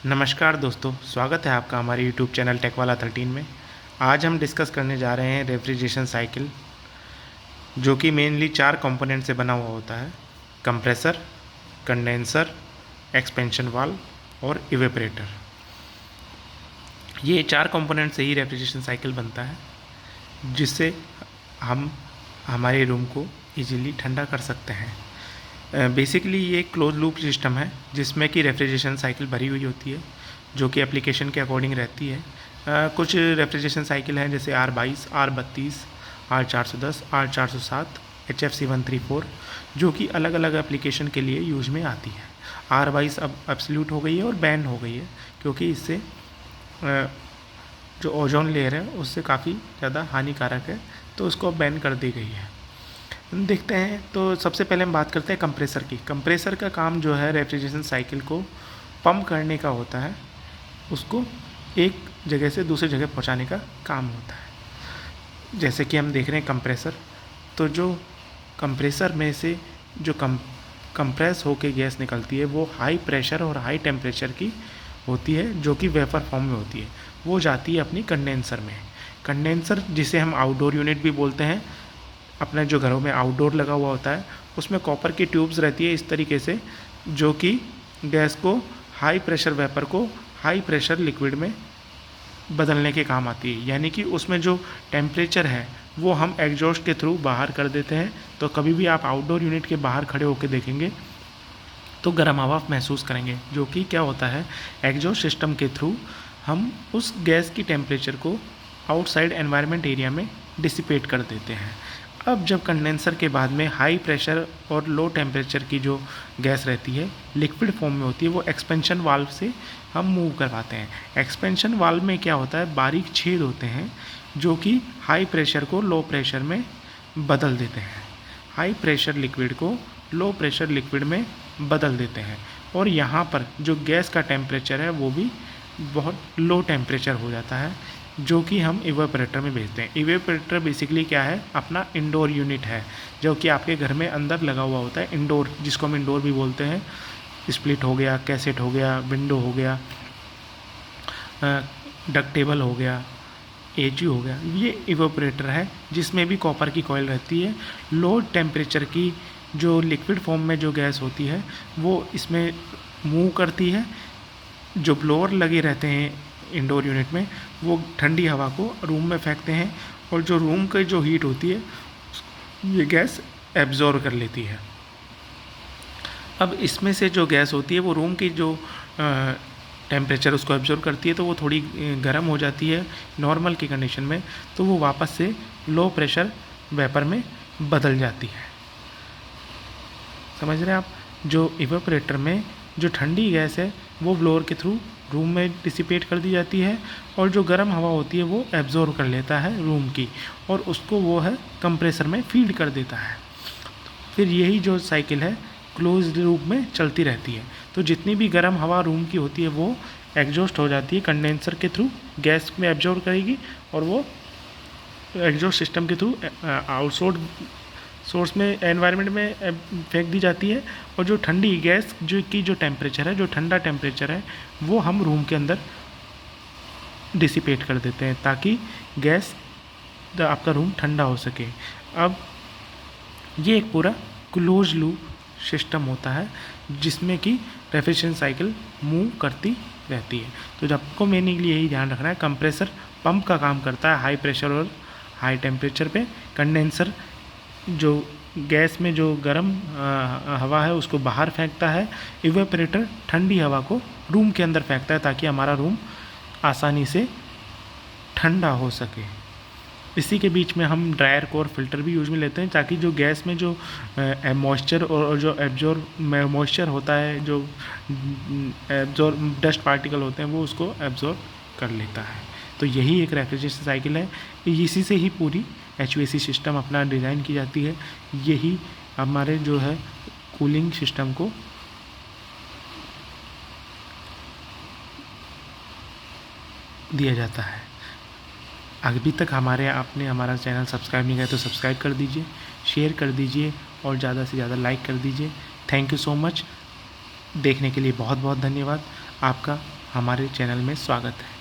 नमस्कार दोस्तों, स्वागत है आपका हमारे यूट्यूब चैनल टेकवाला 13 में। आज हम डिस्कस करने जा रहे हैं रेफ्रिजरेशन साइकिल, जो कि मेनली 4 कंपोनेंट से बना हुआ होता है: कंप्रेसर, कंडेंसर, एक्सपेंशन वाल्व और इवेपरेटर। ये 4 कंपोनेंट से ही रेफ्रिजरेशन साइकिल बनता है, जिससे हम हमारे रूम को इजीली ठंडा कर सकते हैं। बेसिकली ये एक क्लोज लूप सिस्टम है, जिसमें कि रेफ्रिजरेशन साइकिल भरी हुई होती है, जो कि एप्लीकेशन के अकॉर्डिंग रहती है। कुछ रेफ्रिजरेशन साइकिल हैं जैसे R22, R32, R410, R407, HFC 134, जो कि अलग अलग एप्लीकेशन के लिए यूज में आती है। R22 अब एब्सोल्यूट हो गई है और बैन हो गई है, क्योंकि इससे जो ओजोन लेयर है उससे काफ़ी ज़्यादा हानिकारक है, तो उसको बैन कर दी गई है। देखते हैं, तो सबसे पहले हम बात करते हैं कंप्रेसर की। कंप्रेसर का काम जो है रेफ्रिजरेशन साइकिल को पंप करने का होता है, उसको एक जगह से दूसरी जगह पहुंचाने का काम होता है। जैसे कि हम देख रहे हैं कंप्रेसर, तो जो कंप्रेसर में से जो कंप्रेस होके गैस निकलती है वो हाई प्रेशर और हाई टेम्परेचर की होती है, जो कि वेपर फॉर्म में होती है। वो जाती है अपनी कंडेंसर में। कंडेंसर, जिसे हम आउटडोर यूनिट भी बोलते हैं, अपने जो घरों में आउटडोर लगा हुआ होता है, उसमें कॉपर की ट्यूब्स रहती है इस तरीके से, जो कि गैस को, हाई प्रेशर वेपर को हाई प्रेशर लिक्विड में बदलने के काम आती है। यानी कि उसमें जो टेम्परेचर है वो हम एग्जॉस्ट के थ्रू बाहर कर देते हैं। तो कभी भी आप आउटडोर यूनिट के बाहर खड़े होकर देखेंगे तो गर्म हवा महसूस करेंगे, जो कि क्या होता है, एग्जॉस्ट सिस्टम के थ्रू हम उस गैस की टेम्परेचर को आउटसाइड एनवायरनमेंट एरिया में डिसिपेट कर देते हैं। अब जब कंडेंसर के बाद में हाई प्रेशर और लो टेम्परेचर की जो गैस रहती है, लिक्विड फॉर्म में होती है, वो एक्सपेंशन वाल्व से हम मूव करवाते हैं। एक्सपेंशन वाल्व में क्या होता है, बारीक छेद होते हैं, जो कि हाई प्रेशर को लो प्रेशर में बदल देते हैं, हाई प्रेशर लिक्विड को लो प्रेशर लिक्विड में बदल देते हैं। और यहाँ पर जो गैस का टेम्परेचर है वो भी बहुत लो टेम्परेचर हो जाता है, जो कि हम इवेपोरेटर में भेजते हैं। इवेपोरेटर बेसिकली क्या है, अपना इंडोर यूनिट है, जो कि आपके घर में अंदर लगा हुआ होता है। इंडोर, जिसको हम इंडोर भी बोलते हैं। स्प्लिट हो गया, कैसेट हो गया, विंडो हो गया, डक टेबल हो गया, एजी हो गया, ये इवेपोरेटर है, जिसमें भी कॉपर की कॉइल रहती है। लो टेम्परेचर की जो लिक्विड फॉर्म में जो गैस होती है वो इसमें मूव करती है। जो ब्लोअर लगे रहते हैं इंडोर यूनिट में, वो ठंडी हवा को रूम में फेंकते हैं, और जो रूम की जो हीट होती है ये गैस एब्जॉर्ब कर लेती है। अब इसमें से जो गैस होती है वो रूम की जो टेम्परेचर उसको एब्जॉर्ब करती है, तो वो थोड़ी गर्म हो जाती है नॉर्मल की कंडीशन में, तो वो वापस से लो प्रेशर वेपर में बदल जाती है। समझ रहे हैं आप? जो इवेपोरेटर में जो ठंडी गैस है वो ब्लोअर के थ्रू रूम में डिसिपेट कर दी जाती है, और जो गर्म हवा होती है वो एब्जॉर्ब कर लेता है रूम की, और उसको वो है कंप्रेसर में फीड कर देता है। फिर यही जो साइकिल है क्लोज लूप में चलती रहती है। तो जितनी भी गर्म हवा रूम की होती है वो एग्जॉस्ट हो जाती है, कंडेंसर के थ्रू गैस में एब्जॉर्ब करेगी, और वो एग्जॉस्ट सिस्टम के थ्रू आउटसाइड सोर्स में, एनवायरनमेंट में फेंक दी जाती है। और जो ठंडी गैस जो टेम्परेचर है, जो ठंडा टेम्परेचर है, वो हम रूम के अंदर डिसिपेट कर देते हैं, ताकि गैस आपका रूम ठंडा हो सके। अब ये एक पूरा क्लोज लूप सिस्टम होता है, जिसमें कि रेफ्रिजरेशन साइकिल मूव करती रहती है। तो आपको मेनली यही ध्यान रखना है, कंप्रेसर पंप का काम करता है हाई प्रेशर और हाई टेम्परेचर पे। कंडेंसर जो गैस में जो गर्म हवा है उसको बाहर फेंकता है। इवेपोरेटर ठंडी हवा को रूम के अंदर फेंकता है, ताकि हमारा रूम आसानी से ठंडा हो सके। इसी के बीच में हम ड्रायर को और फिल्टर भी यूज में लेते हैं, ताकि जो गैस में जो मॉइस्चर और जो एब्जॉर्ब मॉइस्चर होता है, जो एब्जॉर्ब डस्ट पार्टिकल होते हैं, वो उसको एब्जॉर्ब कर लेता है। तो यही एक रेफ्रिजरेशन साइकिल है। इसी से ही पूरी HVAC सिस्टम अपना डिज़ाइन की जाती है। यही हमारे जो है कूलिंग सिस्टम को दिया जाता है। अभी तक आपने हमारा चैनल सब्सक्राइब नहीं किया तो सब्सक्राइब कर दीजिए, शेयर कर दीजिए, और ज़्यादा से ज़्यादा लाइक कर दीजिए। Thank you so much. देखने के लिए बहुत बहुत धन्यवाद आपका। हमारे चैनल में स्वागत है।